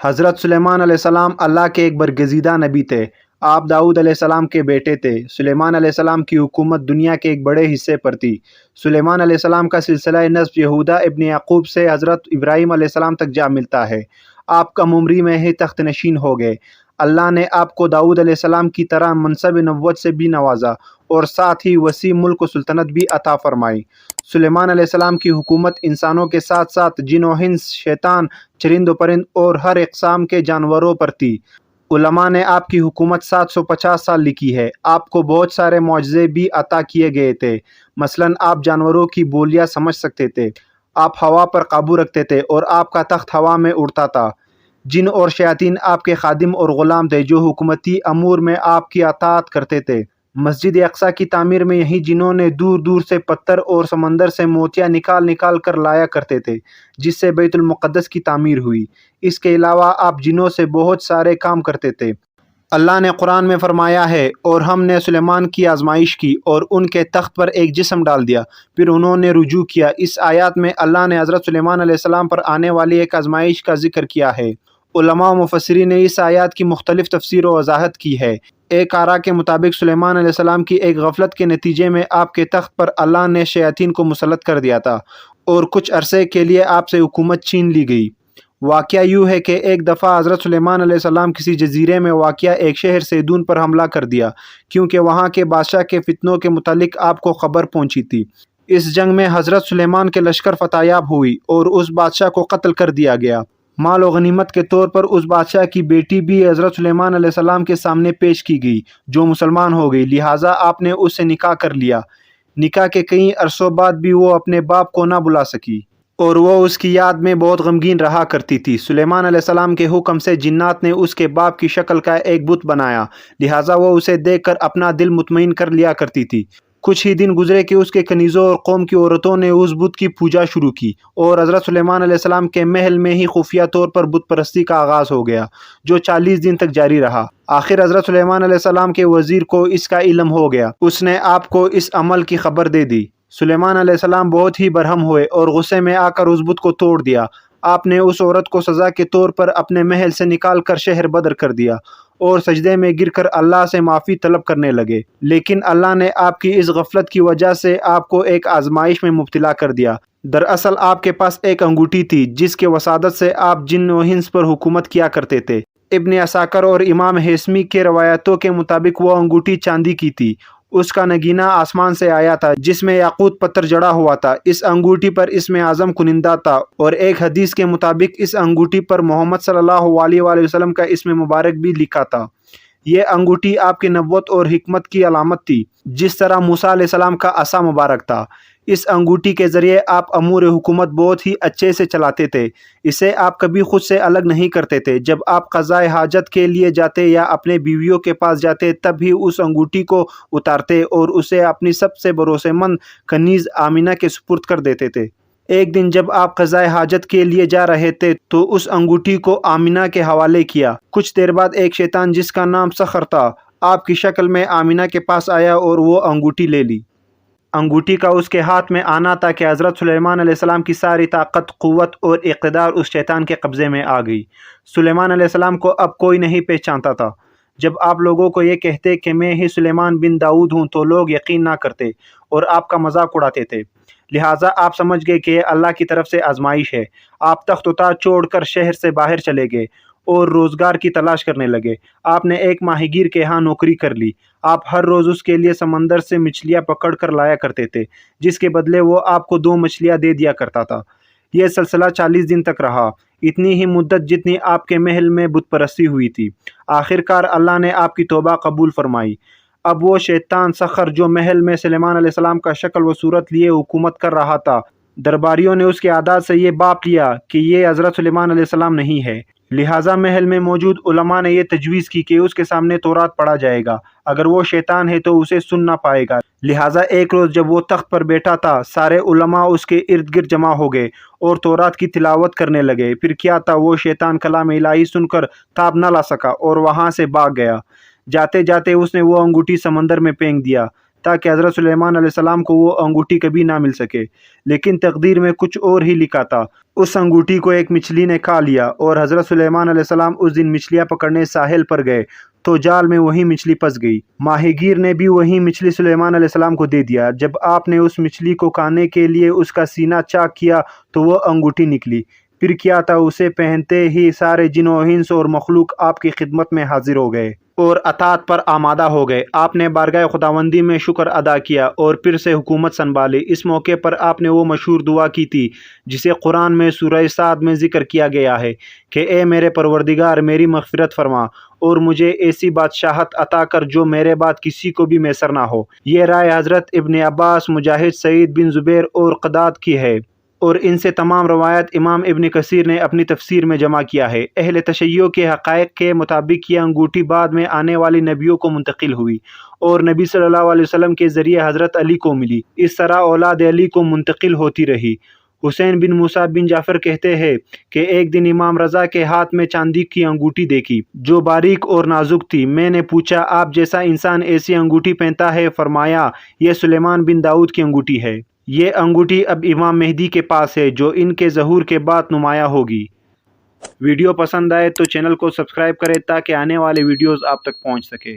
حضرت سلیمان علیہ السلام اللہ کے ایک برگزیدہ نبی تھے۔ آپ داؤد علیہ السلام کے بیٹے تھے۔ سلیمان علیہ السلام کی حکومت دنیا کے ایک بڑے حصے پر تھی۔ سلیمان علیہ السلام کا سلسلہ نسب یہودا ابن یعقوب سے حضرت ابراہیم علیہ السلام تک جا ملتا ہے۔ آپ کم عمری میں ہی تخت نشین ہو گئے۔ اللہ نے آپ کو داؤد علیہ السلام کی طرح منصب نبوت سے بھی نوازا اور ساتھ ہی وسیع ملک و سلطنت بھی عطا فرمائی۔ سلیمان علیہ السلام کی حکومت انسانوں کے ساتھ ساتھ جن و انس، شیطان، چرند و پرند اور ہر اقسام کے جانوروں پر تھی۔ علماء نے آپ کی حکومت 750 سال لکھی ہے۔ آپ کو بہت سارے معجزے بھی عطا کیے گئے تھے۔ مثلاً آپ جانوروں کی بولیاں سمجھ سکتے تھے، آپ ہوا پر قابو رکھتے تھے اور آپ کا تخت ہوا میں اڑتا تھا۔ جن اور شیاطین آپ کے خادم اور غلام تھے جو حکومتی امور میں آپ کی اطاعت کرتے تھے۔ مسجد اقصیٰ کی تعمیر میں یہی جنوں نے دور دور سے پتھر اور سمندر سے موتیاں نکال نکال کر لایا کرتے تھے، جس سے بیت المقدس کی تعمیر ہوئی۔ اس کے علاوہ آپ جنوں سے بہت سارے کام کرتے تھے۔ اللہ نے قرآن میں فرمایا ہے، اور ہم نے سلیمان کی آزمائش کی اور ان کے تخت پر ایک جسم ڈال دیا، پھر انہوں نے رجوع کیا۔ اس آیات میں اللہ نے حضرت سلیمان علیہ السلام پر آنے والی ایک آزمائش کا ذکر کیا ہے۔ علماء و مفسرین نے اس آیات کی مختلف تفسیر و وضاحت کی ہے۔ ایک آراء کے مطابق سلیمان علیہ السلام کی ایک غفلت کے نتیجے میں آپ کے تخت پر اللہ نے شیاطین کو مسلط کر دیا تھا اور کچھ عرصے کے لیے آپ سے حکومت چھین لی گئی۔ واقعہ یوں ہے کہ ایک دفعہ حضرت سلیمان علیہ السلام کسی جزیرے میں واقع ایک شہر سیدون پر حملہ کر دیا، کیونکہ وہاں کے بادشاہ کے فتنوں کے متعلق آپ کو خبر پہنچی تھی۔ اس جنگ میں حضرت سلیمان کے لشکر فتح یاب ہوئی اور اس بادشاہ کو قتل کر دیا گیا۔ مال و غنیمت کے طور پر اس بادشاہ کی بیٹی بھی حضرت سلیمان علیہ السلام کے سامنے پیش کی گئی، جو مسلمان ہو گئی، لہٰذا آپ نے اس سے نکاح کر لیا۔ نکاح کے کئی عرصوں بعد بھی وہ اپنے باپ کو نہ بلا سکی اور وہ اس کی یاد میں بہت غمگین رہا کرتی تھی۔ سلیمان علیہ السلام کے حکم سے جنات نے اس کے باپ کی شکل کا ایک بت بنایا، لہٰذا وہ اسے دیکھ کر اپنا دل مطمئن کر لیا کرتی تھی۔ کچھ ہی دن گزرے کہ اس کے کنیزوں اور قوم کی عورتوں نے اس بت کی پوجا شروع کی اور حضرت سلیمان علیہ السلام کے محل میں ہی خفیہ طور پر بت پرستی کا آغاز ہو گیا، جو 40 دن تک جاری رہا۔ آخر حضرت سلیمان علیہ السلام کے وزیر کو اس کا علم ہو گیا۔ اس نے آپ کو اس عمل کی خبر دے دی۔ سلیمان علیہ السلام بہت ہی برہم ہوئے اور غصے میں آ کر اس بت کو توڑ دیا۔ آپ نے اس عورت کو سزا کے طور پر اپنے محل سے نکال کر شہر بدر کر دیا اور سجدے میں گر کر اللہ سے معافی طلب کرنے لگے، لیکن اللہ نے آپ کی اس غفلت کی وجہ سے آپ کو ایک آزمائش میں مبتلا کر دیا۔ دراصل آپ کے پاس ایک انگوٹھی تھی جس کے وسادت سے آپ جن و انس پر حکومت کیا کرتے تھے۔ ابن عساکر اور امام ہیثمی کے روایتوں کے مطابق وہ انگوٹھی چاندی کی تھی۔ اس کا نگینہ آسمان سے آیا تھا جس میں یاقوت پتھر جڑا ہوا تھا۔ اس انگوٹھی پر اسم اعظم کنندہ تھا اور ایک حدیث کے مطابق اس انگوٹھی پر محمد صلی اللہ علیہ وآلہ وسلم کا اسم مبارک بھی لکھا تھا۔ یہ انگوٹھی آپ کی نبوت اور حکمت کی علامت تھی، جس طرح موسیٰ علیہ السلام کا عصا مبارک تھا۔ اس انگوٹھی کے ذریعے آپ امور حکومت بہت ہی اچھے سے چلاتے تھے۔ اسے آپ کبھی خود سے الگ نہیں کرتے تھے۔ جب آپ قضائے حاجت کے لیے جاتے یا اپنے بیویوں کے پاس جاتے تب ہی اس انگوٹھی کو اتارتے اور اسے اپنی سب سے بھروسے مند کنیز آمینہ کے سپرد کر دیتے تھے۔ ایک دن جب آپ قضائے حاجت کے لیے جا رہے تھے تو اس انگوٹھی کو آمینہ کے حوالے کیا۔ کچھ دیر بعد ایک شیطان جس کا نام سخر تھا آپ کی شکل میں آمینہ کے پاس آیا اور وہ انگوٹھی لے لی۔ انگوٹھی کا اس کے ہاتھ میں آنا تھا کہ حضرت سلیمان علیہ السلام کی ساری طاقت، قوت اور اقتدار اس شیطان کے قبضے میں آ گئی۔ سلیمان علیہ السلام کو اب کوئی نہیں پہچانتا تھا۔ جب آپ لوگوں کو یہ کہتے کہ میں ہی سلیمان بن داؤد ہوں تو لوگ یقین نہ کرتے اور آپ کا مذاق اڑاتے تھے، لہٰذا آپ سمجھ گئے کہ یہ اللہ کی طرف سے آزمائش ہے۔ آپ تخت و تاج چھوڑ کر شہر سے باہر چلے گئے اور روزگار کی تلاش کرنے لگے۔ آپ نے ایک ماہی گیر کے ہاں نوکری کر لی۔ آپ ہر روز اس کے لیے سمندر سے مچھلیاں پکڑ کر لایا کرتے تھے، جس کے بدلے وہ آپ کو 2 مچھلیاں دے دیا کرتا تھا۔ یہ سلسلہ 40 دن تک رہا، اتنی ہی مدت جتنی آپ کے محل میں بت پرستی ہوئی تھی۔ آخر کار اللہ نے آپ کی توبہ قبول فرمائی۔ اب وہ شیطان سخر جو محل میں سلیمان علیہ السلام کا شکل و صورت لیے حکومت کر رہا تھا، درباریوں نے اس کے عادات سے یہ باپ لیا کہ یہ حضرت سلیمان علیہ السلام نہیں ہے، لہٰذا محل میں موجود علماء نے یہ تجویز کی کہ اس کے سامنے تورات پڑھا جائے گا۔ اگر وہ شیطان ہے تو اسے سن نہ پائے گا۔ لہٰذا ایک روز جب وہ تخت پر بیٹھا تھا، سارے علماء اس کے ارد گرد جمع ہو گئے اور تورات کی تلاوت کرنے لگے۔ پھر کیا تھا، وہ شیطان کلام الہی سن کر تاب نہ لا سکا اور وہاں سے بھاگ گیا۔ جاتے جاتے اس نے وہ انگوٹھی سمندر میں پھینک دیا۔ تاکہ حضرت سلیمان علیہ السلام کو وہ انگوٹھی کبھی نہ مل سکے، لیکن تقدیر میں کچھ اور ہی لکھا تھا۔ اس انگوٹھی کو ایک مچھلی نے کھا لیا اور حضرت سلیمان علیہ السلام اس دن مچھلیاں پکڑنے ساحل پر گئے تو جال میں وہی مچھلی پھنس گئی۔ ماہی گیر نے بھی وہی مچھلی سلیمان علیہ السلام کو دے دیا۔ جب آپ نے اس مچھلی کو کھانے کے لیے اس کا سینہ چاک کیا تو وہ انگوٹھی نکلی۔ پھر کیا تھا، اسے پہنتے ہی سارے جن و انس اور مخلوق آپ کی خدمت میں حاضر ہو گئے اور اطاعت پر آمادہ ہو گئے۔ آپ نے بارگاہ خداوندی میں شکر ادا کیا اور پھر سے حکومت سنبھالی۔ اس موقع پر آپ نے وہ مشہور دعا کی تھی جسے قرآن میں سورہ صاد میں ذکر کیا گیا ہے کہ اے میرے پروردگار، میری مغفرت فرما اور مجھے ایسی بادشاہت عطا کر جو میرے بعد کسی کو بھی میسر نہ ہو۔ یہ رائے حضرت ابن عباس، مجاہد، سعید بن زبیر اور قتادہ کی ہے اور ان سے تمام روایت امام ابن کثیر نے اپنی تفسیر میں جمع کیا ہے۔ اہل تشیع کے حقائق کے مطابق یہ انگوٹھی بعد میں آنے والی نبیوں کو منتقل ہوئی اور نبی صلی اللہ علیہ وسلم کے ذریعے حضرت علی کو ملی۔ اس طرح اولاد علی کو منتقل ہوتی رہی۔ حسین بن موسیٰ بن جعفر کہتے ہیں کہ ایک دن امام رضا کے ہاتھ میں چاندی کی انگوٹھی دیکھی جو باریک اور نازک تھی۔ میں نے پوچھا، آپ جیسا انسان ایسی انگوٹھی پہنتا ہے؟ فرمایا، یہ سلیمان بن داؤد کی انگوٹھی ہے۔ یہ انگوٹھی اب امام مہدی کے پاس ہے جو ان کے ظہور کے بعد نمایاں ہوگی۔ ویڈیو پسند آئے تو چینل کو سبسکرائب کریں تاکہ آنے والے ویڈیوز آپ تک پہنچ سکے۔